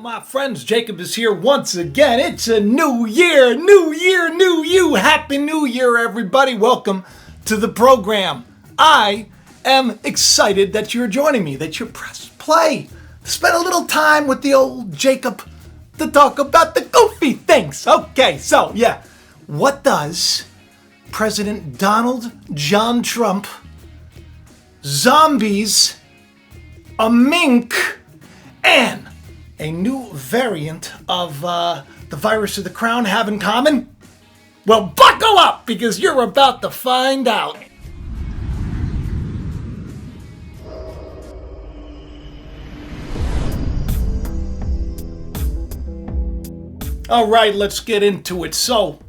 my friends, Jacob is here once again. It's a new year, new you. Happy New Year, everybody. Welcome to the program. I am excited that you're joining me, that you pressed play. Spend a little time with the old Jacob to talk about the goofy things. Okay, so yeah, what does President Donald John Trump, zombies, a mink, and a new variant of the virus of the crown have in common? Well, buckle up, because you're about to find out. All right, let's get into it. So,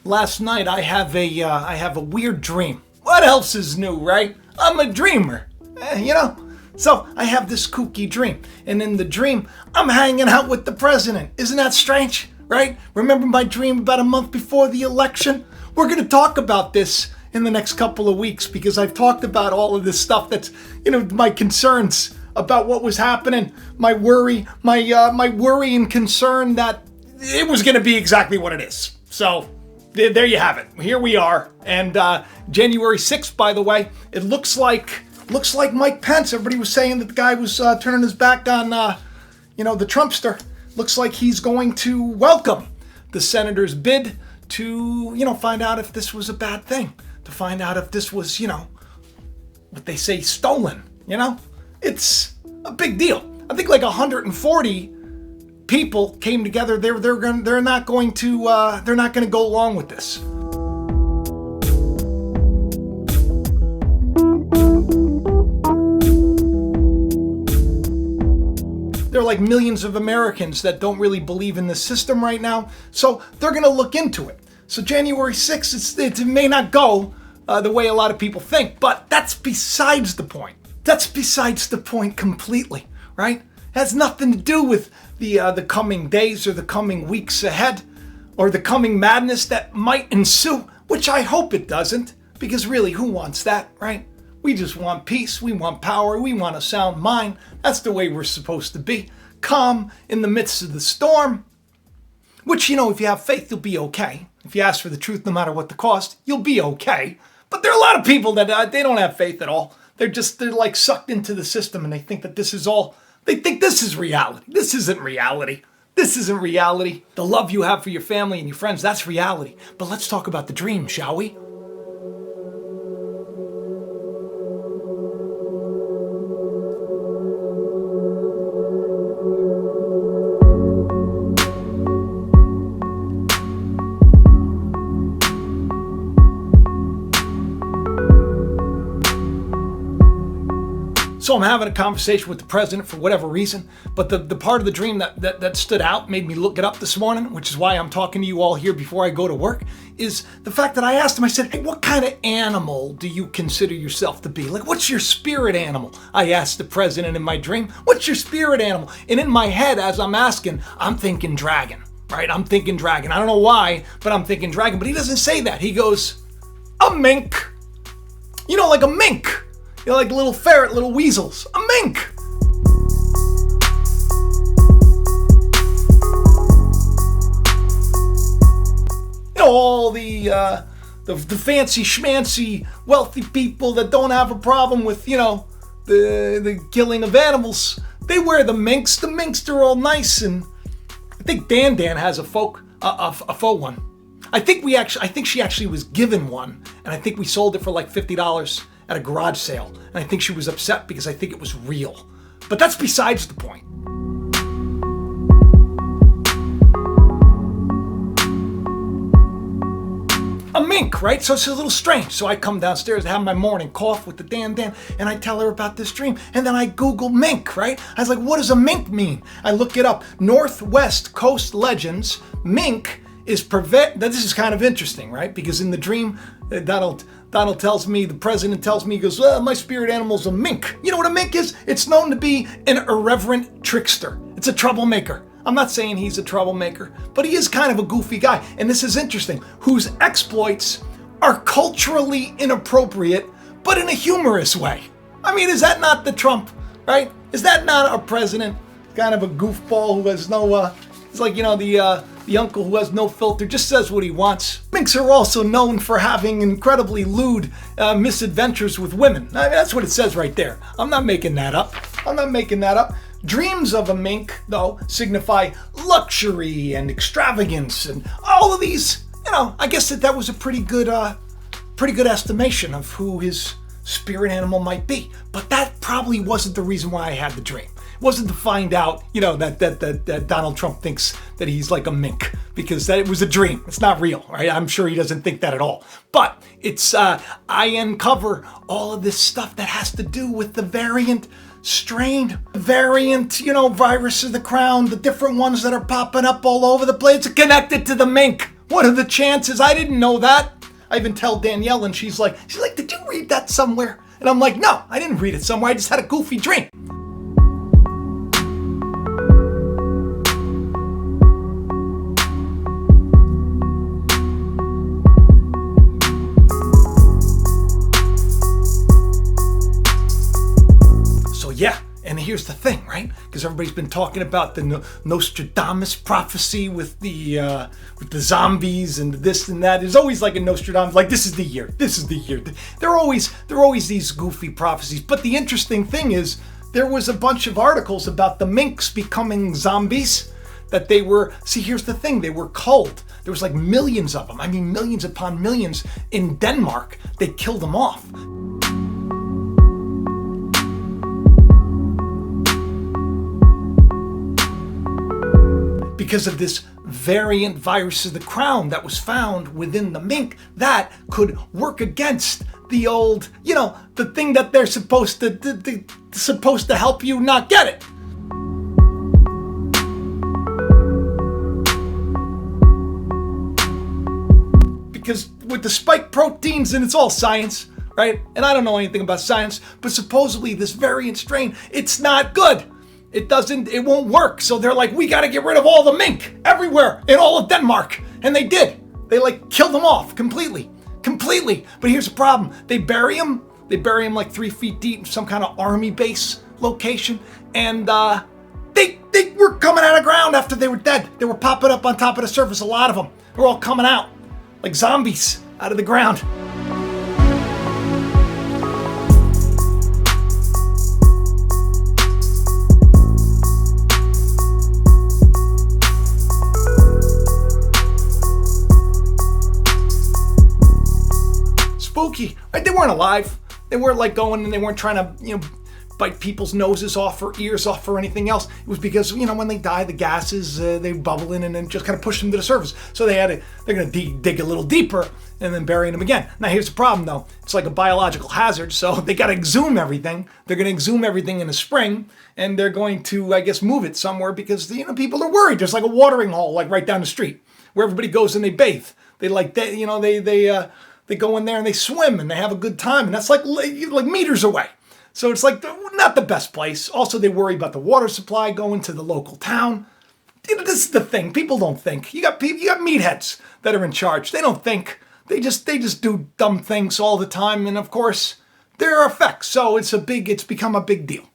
last night I have a weird dream. What else is new, right? I'm a dreamer, So I have this kooky dream, and in the dream, I'm hanging out with the president. Isn't that strange, right? Remember my dream about a month before the election? We're going to talk about this in the next couple of weeks, because I've talked about all of this stuff that's, my concerns about what was happening, my worry, my worry and concern that it was going to be exactly what it is. So there you have it. Here we are, and January 6th, by the way, it looks like Mike Pence. Everybody was saying that the guy was turning his back on, the Trumpster. Looks like he's going to welcome the senator's bid to, find out if this was a bad thing, to find out if this was, what they say, stolen. It's a big deal. I think like 140 people came together. They're not going to go along with this. There are like millions of Americans that don't really believe in the system right now, so they're going to look into it. So January 6th, it may not go the way a lot of people think, but that's besides the point. That's besides the point completely, right? It has nothing to do with the coming days or the coming weeks ahead, or the coming madness that might ensue, which I hope it doesn't, because really, who wants that, right? We just want peace, we want power, we want a sound mind. That's the way we're supposed to be. Calm in the midst of the storm, which, if you have faith, you'll be okay. If you ask for the truth, no matter what the cost, you'll be okay. But there are a lot of people that they don't have faith at all. They're like sucked into the system, and they think that this is all, they think this is reality. This isn't reality. This isn't reality. The love you have for your family and your friends, that's reality. But let's talk about the dream, shall we? So I'm having a conversation with the president for whatever reason, but the part of the dream that stood out, made me look it up this morning, which is why I'm talking to you all here before I go to work, is the fact that I asked him, I said, hey, what kind of animal do you consider yourself to be? Like, what's your spirit animal? I asked the president in my dream, what's your spirit animal? And in my head, as I'm asking, I'm thinking dragon, right? I'm thinking dragon. I don't know why, but I'm thinking dragon. But he doesn't say that. He goes, a mink. Like a mink. Like little ferret, little weasels. A mink! All the fancy schmancy wealthy people that don't have a problem with, the killing of animals. They wear the minks. The minks are all nice, and I think Dan has a faux one. I think she actually was given one, and I think we sold it for like $50 at a garage sale, and I think she was upset because I think it was real. But that's besides the point. A mink, right? So it's a little strange. So I come downstairs to have my morning cough with the Dan, and I tell her about this dream, and then I Google mink, right? I was like, what does a mink mean? I look it up. Northwest Coast Legends, mink is this is kind of interesting, right? Because in the dream, Donald tells me, the president tells me, he goes, well, my spirit animal's a mink. You know what a mink is? It's known to be an irreverent trickster. It's a troublemaker. I'm not saying he's a troublemaker, but he is kind of a goofy guy. And this is interesting, whose exploits are culturally inappropriate, but in a humorous way. I mean, is that not the Trump, right? Is that not our president? kind of a goofball who has no, he's like, the uncle who has no filter, just says what he wants. Minks are also known for having incredibly lewd misadventures with women. I mean, that's what it says right there. I'm not making that up. Dreams of a mink, though, signify luxury and extravagance and all of these. I guess that was a pretty good estimation of who his spirit animal might be. But that probably wasn't the reason why I had the dream. It wasn't to find out, that Donald Trump thinks that he's like a mink, because that it was a dream. It's not real, right? I'm sure he doesn't think that at all. But it's I uncover all of this stuff that has to do with the strain, virus of the crown, the different ones that are popping up all over the place are connected to the mink. What are the chances? I didn't know that. I even tell Danielle, and she's like, did you read that somewhere? And I'm like, no, I didn't read it somewhere. I just had a goofy dream. Yeah, and here's the thing, right? Because everybody's been talking about the Nostradamus prophecy with the zombies and this and that. There's always like a Nostradamus, like this is the year. There are always these goofy prophecies. But the interesting thing is, there was a bunch of articles about the minks becoming zombies. That they were. See, here's the thing: they were culled. There was like millions of them. I mean, millions upon millions in Denmark. They killed them off. Because of this variant virus of the crown that was found within the mink that could work against the old, the thing that they're supposed to help you not get it. Because with the spike proteins, and it's all science, right? And I don't know anything about science, but supposedly this variant strain, it's not good. It won't work. So they're like, we got to get rid of all the mink everywhere in all of Denmark. And they did. They killed them off completely. But here's the problem. They bury them like 3 feet deep in some kind of army base location. And they were coming out of the ground after they were dead. They were popping up on top of the surface. A lot of them were all coming out like zombies out of the ground. Spooky. Right? They weren't alive. They weren't like going, and they weren't trying to, bite people's noses off or ears off or anything else. It was because, when they die, the gases, they bubble in and then just kind of push them to the surface. So they're going to dig a little deeper and then bury them again. Now here's the problem though. It's like a biological hazard. So they got to exhume everything. They're going to exhume everything in the spring, and they're going to, I guess, move it somewhere because, people are worried. There's like a watering hole, like right down the street where everybody goes and they bathe. They go in there and they swim and they have a good time, and that's like meters away. So it's like not the best place. Also, they worry about the water supply going to the local town. This is the thing. People don't think. You got meatheads that are in charge. They don't think. They just do dumb things all the time, and of course, there are effects. So it's become a big deal.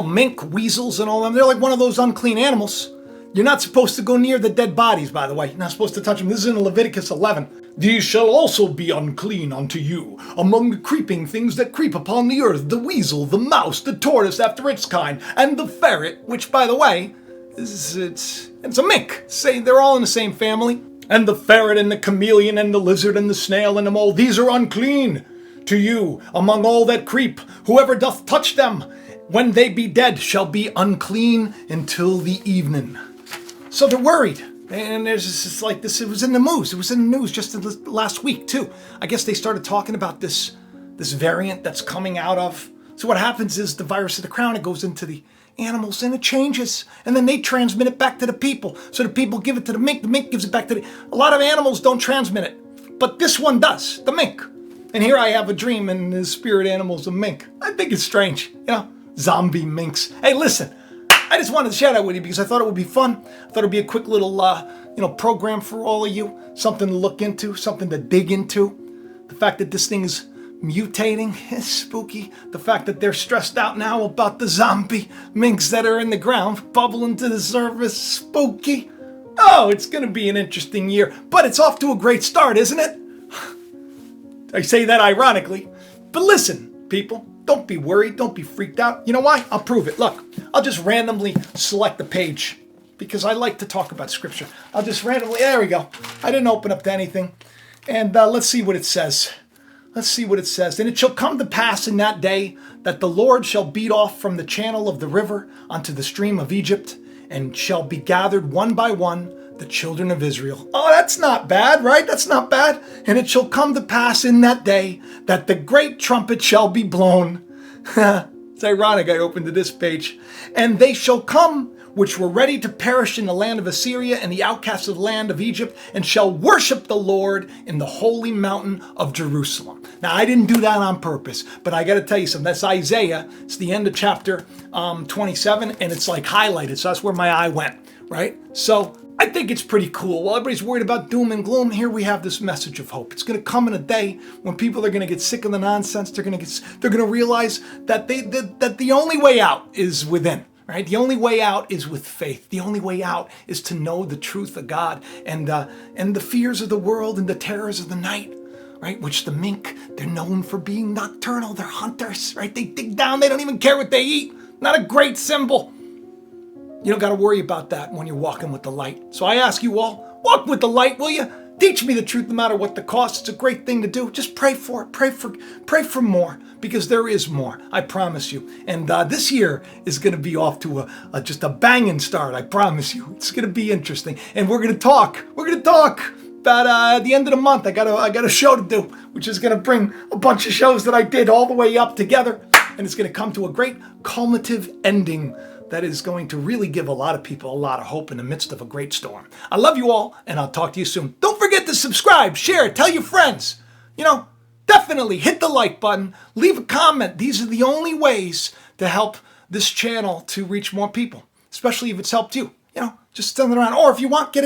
Mink, weasels, and all them, they're like one of those unclean animals. You're not supposed to go near the dead bodies, by the way. You're not supposed to touch them. This is in Leviticus 11. These shall also be unclean unto you, among the creeping things that creep upon the earth, the weasel, the mouse, the tortoise after its kind, and the ferret, which, by the way, it's a mink. Say they're all in the same family. And the ferret and the chameleon and the lizard and the snail and the mole, these are unclean to you among all that creep. Whoever doth touch them, when they be dead, shall be unclean until the evening. So they're worried. And there's just like this. It was in the news. It was in the news just last week, too. I guess they started talking about this variant that's coming out of. So what happens is the virus of the crown, it goes into the animals and it changes. And then they transmit it back to the people. So the people give it to the mink gives it back to a lot of animals don't transmit it. But this one does, the mink. And here I have a dream and the spirit animal's a mink. I think it's strange, zombie minks. Hey, listen. I just wanted to share that with you because I thought it would be fun. I thought it would be a quick little, program for all of you. Something to look into, something to dig into. The fact that this thing is mutating is spooky. The fact that they're stressed out now about the zombie minks that are in the ground bubbling to the surface, spooky. Oh, it's going to be an interesting year, but it's off to a great start, isn't it? I say that ironically, but listen, people, don't be worried, don't be freaked out. You know why? I'll prove it. Look, I'll just randomly select the page because I like to talk about scripture. I'll just randomly, there we go. I didn't open up to anything. And let's see what it says. Let's see what it says. And it shall come to pass in that day that the Lord shall beat off from the channel of the river unto the stream of Egypt, and shall be gathered one by one the children of Israel. Oh, that's not bad, right? That's not bad. And it shall come to pass in that day that the great trumpet shall be blown. It's ironic I opened to this page. And they shall come which were ready to perish in the land of Assyria and the outcasts of the land of Egypt, and shall worship the Lord in the holy mountain of Jerusalem. Now, I didn't do that on purpose, but I got to tell you something. That's Isaiah. It's the end of chapter 27, and it's like highlighted. So that's where my eye went, right? So I think it's pretty cool. While everybody's worried about doom and gloom, here we have this message of hope. It's going to come in a day when people are going to get sick of the nonsense. They're going to realize that that the only way out is within. Right? The only way out is with faith. The only way out is to know the truth of God and the fears of the world and the terrors of the night, right? Which the mink, they're known for being nocturnal. They're hunters, right? They dig down. They don't even care what they eat. Not a great symbol. You don't got to worry about that when you're walking with the light. So I ask you all, walk with the light, will you? Teach me the truth no matter what the cost. It's a great thing to do. Just pray for it. Pray for more, because there is more. I promise you. And this year is going to be off to just a banging start. I promise you. It's going to be interesting. And we're going to talk. We're going to talk about at the end of the month. I got a show to do, which is going to bring a bunch of shows that I did all the way up together, and it's going to come to a great culminative ending that is going to really give a lot of people a lot of hope in the midst of a great storm. I love you all, and I'll talk to you soon. Don't forget to subscribe, share, tell your friends. Definitely hit the like button, leave a comment. These are the only ways to help this channel to reach more people, especially if it's helped you. Just send it around. Or if you want, get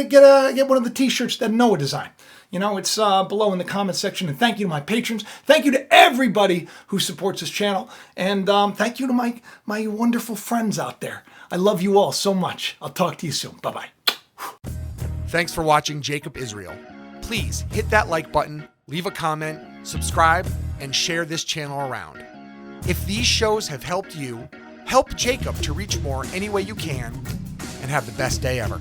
one of the t-shirts that Noah designed. It's below in the comment section. And thank you to my patrons. Thank you to everybody who supports this channel. And thank you to my wonderful friends out there. I love you all so much. I'll talk to you soon. Bye-bye. Thanks for watching Jacob Israel. Please hit that like button, leave a comment, subscribe, and share this channel around. If these shows have helped you, help Jacob to reach more any way you can, and have the best day ever.